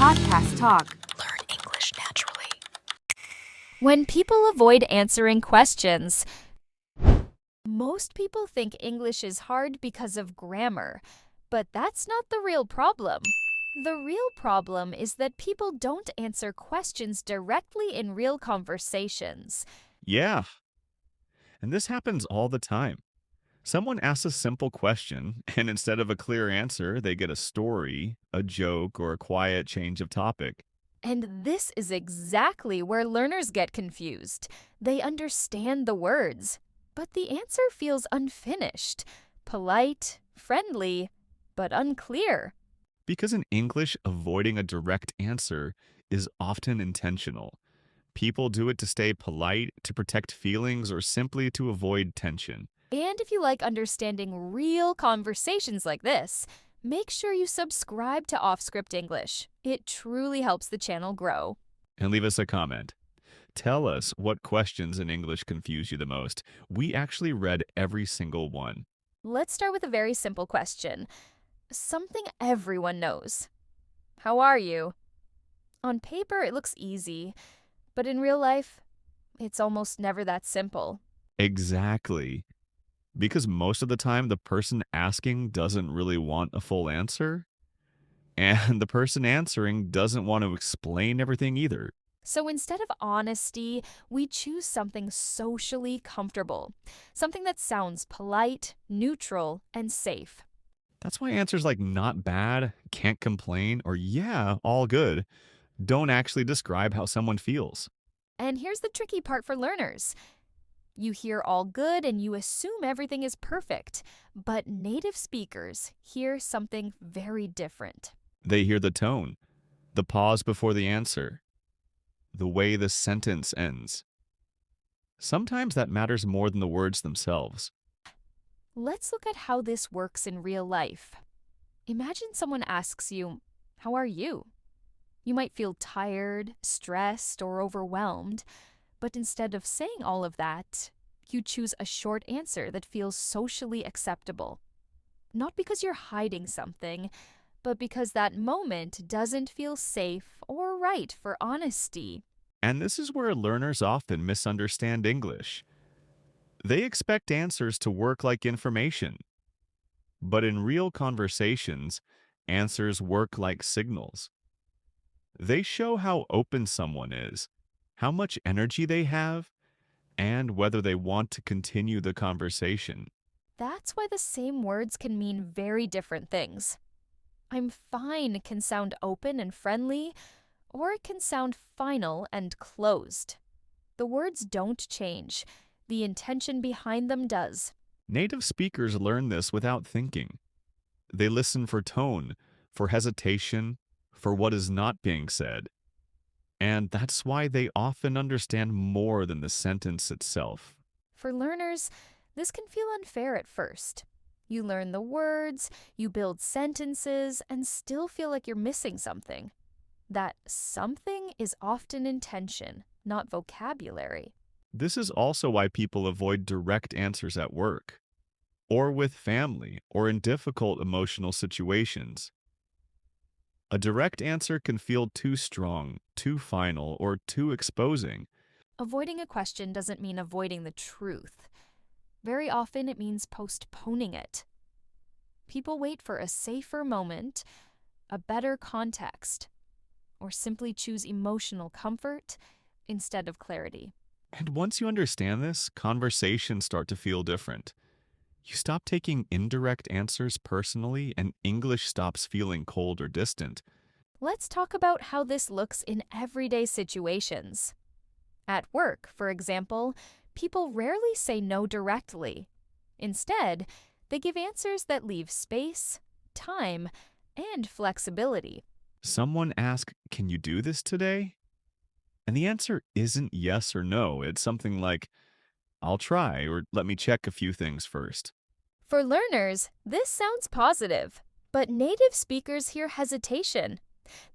Podcast Talk. Learn English naturally. When people avoid answering questions, most people think English is hard because of grammar, but that's not the real problem. The real problem is that people don't answer questions directly in real conversations. Yeah, and this happens all the time. Someone asks a simple question, and instead of a clear answer, they get a story, a joke, or a quiet change of topic. And this is exactly where learners get confused. They understand the words, but the answer feels unfinished, polite, friendly, but unclear. Because in English, avoiding a direct answer is often intentional. People do it to stay polite, to protect feelings, or simply to avoid tension. And if you like understanding real conversations like this, make sure you subscribe to OffScript English. It truly helps the channel grow. And leave us a comment. Tell us what questions in English confuse you the most. We actually read every single one. Let's start with a very simple question. Something everyone knows. How are you? On paper, it looks easy, but in real life, it's almost never that simple. Exactly. Because most of the time, the person asking doesn't really want a full answer, and the person answering doesn't want to explain everything either. So instead of honesty, we choose something socially comfortable, something that sounds polite, neutral, and safe. That's why answers like not bad, can't complain, or yeah, all good don't actually describe how someone feels. And here's the tricky part for learners. You hear all good and you assume everything is perfect, but native speakers hear something very different. They hear the tone, the pause before the answer, the way the sentence ends. Sometimes that matters more than the words themselves. Let's look at how this works in real life. Imagine someone asks you, "How are you?" You might feel tired, stressed, or overwhelmed, but instead of saying all of that, you choose a short answer that feels socially acceptable. Not because you're hiding something, but because that moment doesn't feel safe or right for honesty. And this is where learners often misunderstand English. They expect answers to work like information. But in real conversations, answers work like signals. They show how open someone is, how much energy they have, and whether they want to continue the conversation. That's why the same words can mean very different things. "I'm fine" can sound open and friendly, or it can sound final and closed. The words don't change. The intention behind them does. Native speakers learn this without thinking. They listen for tone, for hesitation, for what is not being said. And that's why they often understand more than the sentence itself. For learners, this can feel unfair at first. You learn the words, you build sentences, and still feel like you're missing something. That something is often intention, not vocabulary. This is also why people avoid direct answers at work, or with family, or in difficult emotional situations. A direct answer can feel too strong, too final, or too exposing. Avoiding a question doesn't mean avoiding the truth. Very often it means postponing it. People wait for a safer moment, a better context, or simply choose emotional comfort instead of clarity. And once you understand this, conversations start to feel different. You stop taking indirect answers personally, and English stops feeling cold or distant. Let's talk about how this looks in everyday situations. At work, for example, people rarely say no directly. Instead, they give answers that leave space, time, and flexibility. Someone asks, "Can you do this today?" And the answer isn't yes or no. It's something like, "I'll try," or "Let me check a few things first." For learners, this sounds positive, but native speakers hear hesitation.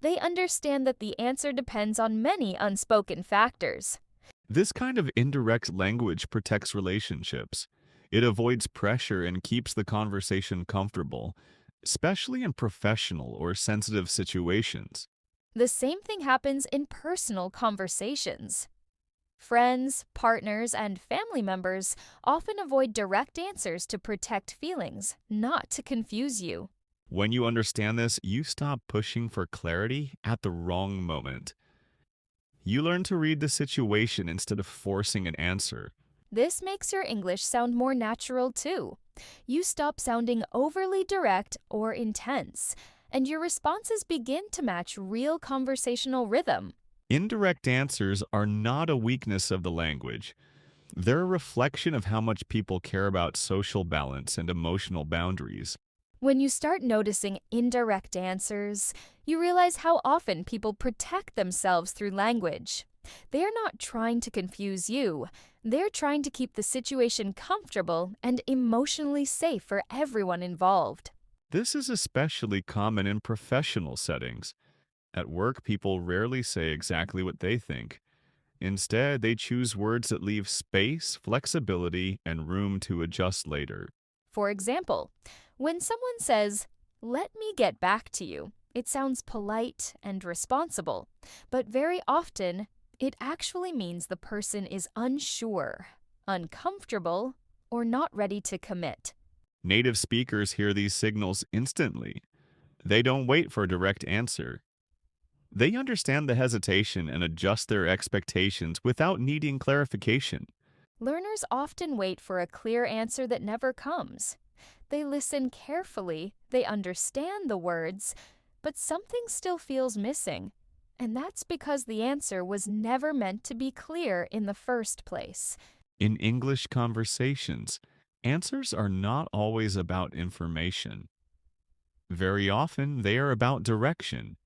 They understand that the answer depends on many unspoken factors. This kind of indirect language protects relationships. It avoids pressure and keeps the conversation comfortable, especially in professional or sensitive situations. The same thing happens in personal conversations. Friends, partners, and family members often avoid direct answers to protect feelings, not to confuse you. When you understand this, you stop pushing for clarity at the wrong moment. You learn to read the situation instead of forcing an answer. This makes your English sound more natural too. You stop sounding overly direct or intense, and your responses begin to match real conversational rhythm. Indirect answers are not a weakness of the language. They're a reflection of how much people care about social balance and emotional boundaries. When you start noticing indirect answers, you realize how often people protect themselves through language. They are not trying to confuse you. They're trying to keep the situation comfortable and emotionally safe for everyone involved. This is especially common in professional settings. At work, people rarely say exactly what they think. Instead, they choose words that leave space, flexibility, and room to adjust later. For example, when someone says, "Let me get back to you," it sounds polite and responsible, but very often, it actually means the person is unsure, uncomfortable, or not ready to commit. Native speakers hear these signals instantly. They don't wait for a direct answer. They understand the hesitation and adjust their expectations without needing clarification. Learners often wait for a clear answer that never comes. They listen carefully, they understand the words, but something still feels missing. And that's because the answer was never meant to be clear in the first place. In English conversations, answers are not always about information. Very often, they are about direction.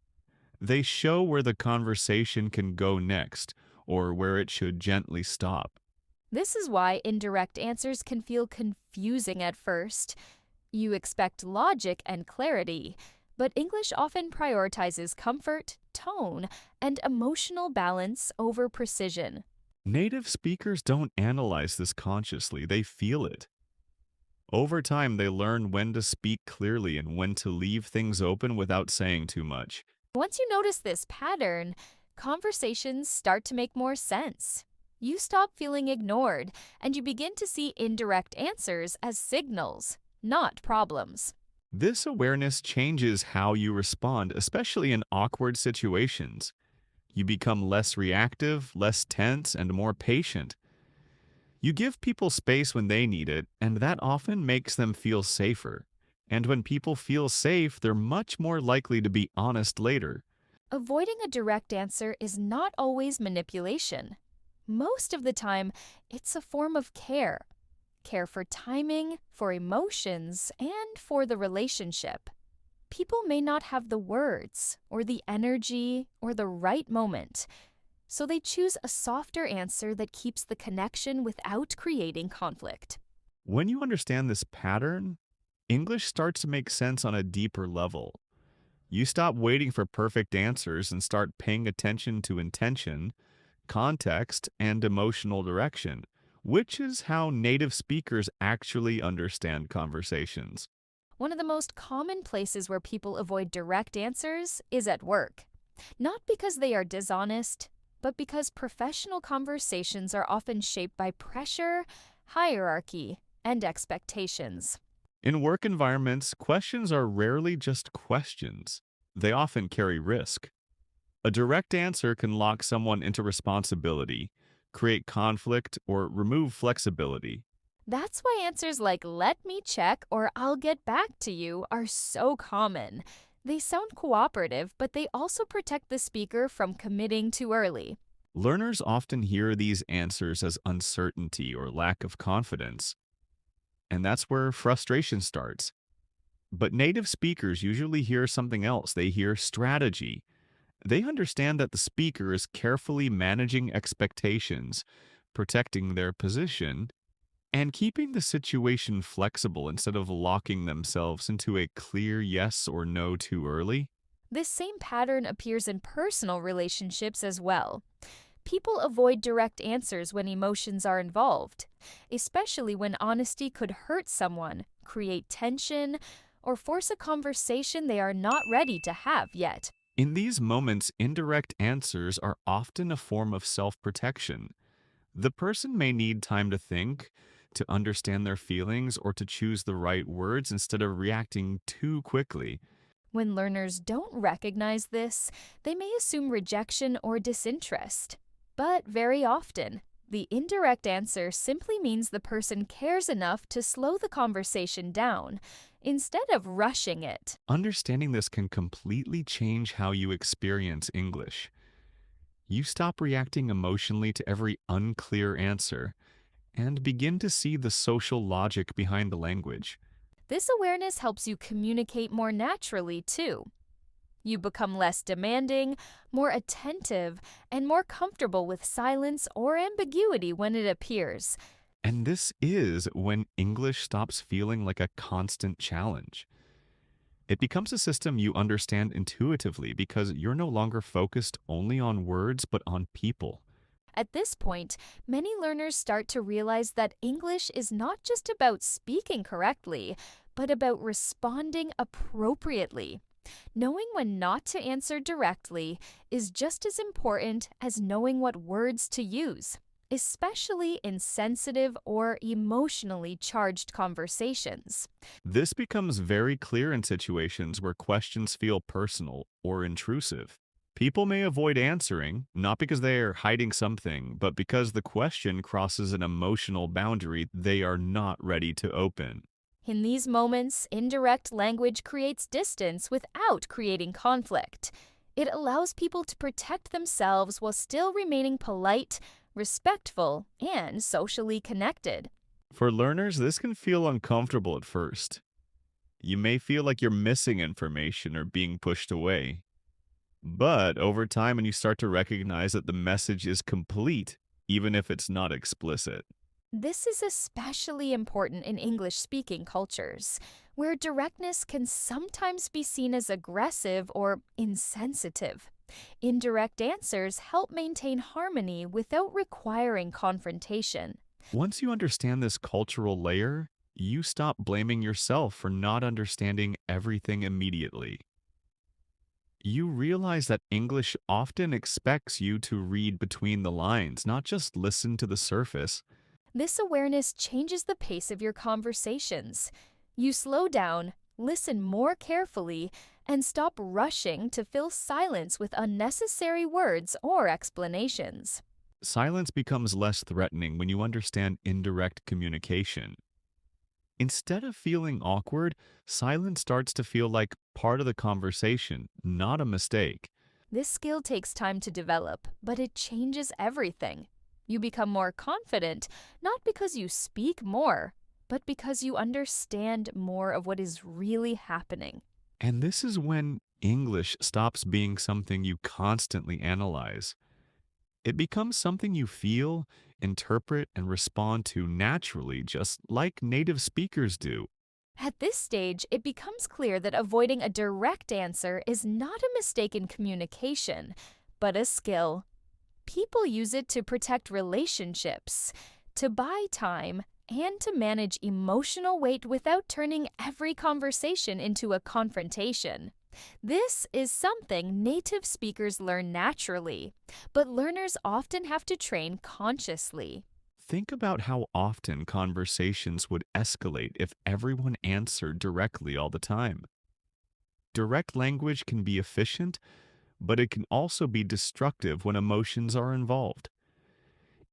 They show where the conversation can go next or where it should gently stop. This is why indirect answers can feel confusing at first. You expect logic and clarity, but English often prioritizes comfort, tone, and emotional balance over precision. Native speakers don't analyze this consciously, they feel it. Over time, they learn when to speak clearly and when to leave things open without saying too much. Once you notice this pattern, conversations start to make more sense. You stop feeling ignored, and you begin to see indirect answers as signals, not problems. This awareness changes how you respond, especially in awkward situations. You become less reactive, less tense, and more patient. You give people space when they need it, and that often makes them feel safer. And when people feel safe, they're much more likely to be honest later. Avoiding a direct answer is not always manipulation. Most of the time, it's a form of care. Care for timing, for emotions, and for the relationship. People may not have the words, or the energy, or the right moment, so they choose a softer answer that keeps the connection without creating conflict. When you understand this pattern, English starts to make sense on a deeper level. You stop waiting for perfect answers and start paying attention to intention, context, and emotional direction, which is how native speakers actually understand conversations. One of the most common places where people avoid direct answers is at work. Not because they are dishonest, but because professional conversations are often shaped by pressure, hierarchy, and expectations. In work environments, questions are rarely just questions. They often carry risk. A direct answer can lock someone into responsibility, create conflict, or remove flexibility. That's why answers like "let me check" or "I'll get back to you" are so common. They sound cooperative, but they also protect the speaker from committing too early. Learners often hear these answers as uncertainty or lack of confidence, and that's where frustration starts. But native speakers usually hear something else. They hear strategy. They understand that the speaker is carefully managing expectations, protecting their position, and keeping the situation flexible instead of locking themselves into a clear yes or no too early. This same pattern appears in personal relationships as well. People avoid direct answers when emotions are involved, especially when honesty could hurt someone, create tension, or force a conversation they are not ready to have yet. In these moments, indirect answers are often a form of self-protection. The person may need time to think, to understand their feelings, or to choose the right words instead of reacting too quickly. When learners don't recognize this, they may assume rejection or disinterest. But very often, the indirect answer simply means the person cares enough to slow the conversation down, instead of rushing it. Understanding this can completely change how you experience English. You stop reacting emotionally to every unclear answer and begin to see the social logic behind the language. This awareness helps you communicate more naturally, too. You become less demanding, more attentive, and more comfortable with silence or ambiguity when it appears. And this is when English stops feeling like a constant challenge. It becomes a system you understand intuitively because you're no longer focused only on words but on people. At this point, many learners start to realize that English is not just about speaking correctly, but about responding appropriately. Knowing when not to answer directly is just as important as knowing what words to use, especially in sensitive or emotionally charged conversations. This becomes very clear in situations where questions feel personal or intrusive. People may avoid answering, not because they are hiding something, but because the question crosses an emotional boundary they are not ready to open. In these moments, indirect language creates distance without creating conflict. It allows people to protect themselves while still remaining polite, respectful, and socially connected. For learners, this can feel uncomfortable at first. You may feel like you're missing information or being pushed away. But over time, and you start to recognize that the message is complete, even if it's not explicit. This is especially important in English-speaking cultures, where directness can sometimes be seen as aggressive or insensitive. Indirect answers help maintain harmony without requiring confrontation. Once you understand this cultural layer, you stop blaming yourself for not understanding everything immediately. You realize that English often expects you to read between the lines, not just listen to the surface. This awareness changes the pace of your conversations. You slow down, listen more carefully, and stop rushing to fill silence with unnecessary words or explanations. Silence becomes less threatening when you understand indirect communication. Instead of feeling awkward, silence starts to feel like part of the conversation, not a mistake. This skill takes time to develop, but it changes everything. You become more confident, not because you speak more, but because you understand more of what is really happening. And this is when English stops being something you constantly analyze. It becomes something you feel, interpret, and respond to naturally, just like native speakers do. At this stage, it becomes clear that avoiding a direct answer is not a mistake in communication, but a skill. People use it to protect relationships, to buy time, and to manage emotional weight without turning every conversation into a confrontation. This is something native speakers learn naturally, but learners often have to train consciously. Think about how often conversations would escalate if everyone answered directly all the time. Direct language can be efficient, but it can also be destructive when emotions are involved.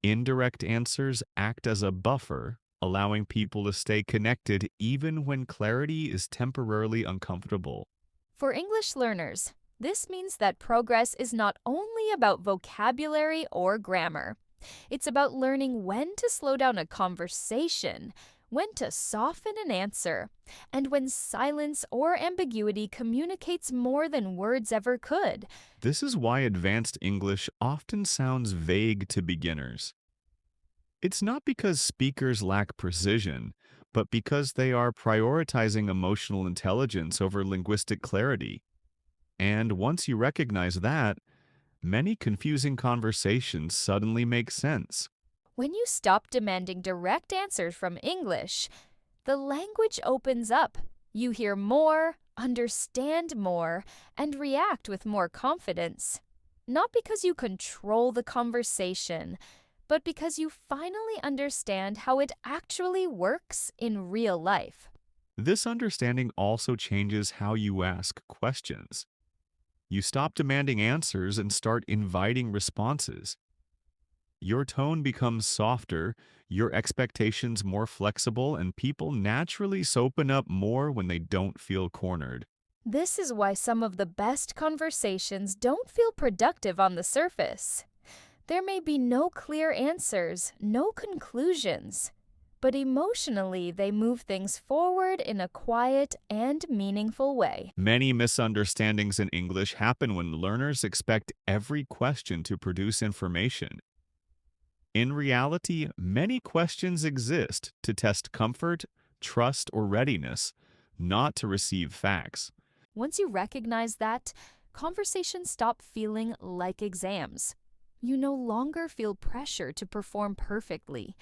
Indirect answers act as a buffer, allowing people to stay connected even when clarity is temporarily uncomfortable. For English learners, this means that progress is not only about vocabulary or grammar. It's about learning when to slow down a conversation, when to soften an answer, and when silence or ambiguity communicates more than words ever could. This is why advanced English often sounds vague to beginners. It's not because speakers lack precision, but because they are prioritizing emotional intelligence over linguistic clarity. And once you recognize that, many confusing conversations suddenly make sense. When you stop demanding direct answers from English, the language opens up You hear more, understand more, and react with more confidence. Not because you control the conversation, but because you finally understand how it actually works in real life. This understanding also changes how you ask questions. You stop demanding answers and start inviting responses. Your tone becomes softer, your expectations more flexible, and people naturally open up more when they don't feel cornered. This is why some of the best conversations don't feel productive on the surface. There may be no clear answers, no conclusions, but emotionally they move things forward in a quiet and meaningful way. Many misunderstandings in English happen when learners expect every question to produce information. In reality, many questions exist to test comfort, trust, or readiness, not to receive facts. Once you recognize that, conversations stop feeling like exams. You no longer feel pressure to perform perfectly.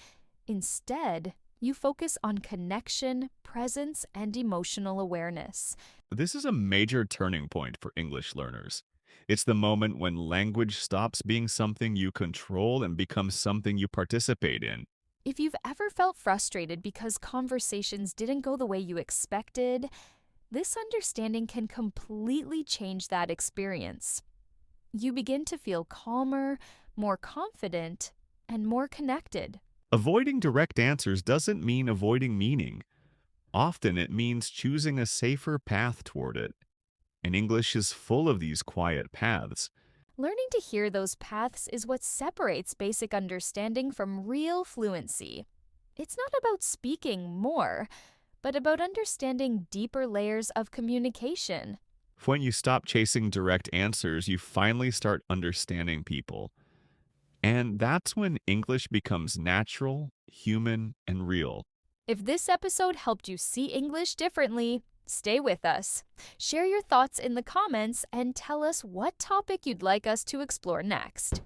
Instead, you focus on connection, presence, and emotional awareness. This is a major turning point for English learners. It's the moment when language stops being something you control and becomes something you participate in. If you've ever felt frustrated because conversations didn't go the way you expected, this understanding can completely change that experience. You begin to feel calmer, more confident, and more connected. Avoiding direct answers doesn't mean avoiding meaning. Often it means choosing a safer path toward it. And English is full of these quiet paths. Learning to hear those paths is what separates basic understanding from real fluency. It's not about speaking more, but about understanding deeper layers of communication. When you stop chasing direct answers, you finally start understanding people. And that's when English becomes natural, human, and real. If this episode helped you see English differently, stay with us. Share your thoughts in the comments and tell us what topic you'd like us to explore next.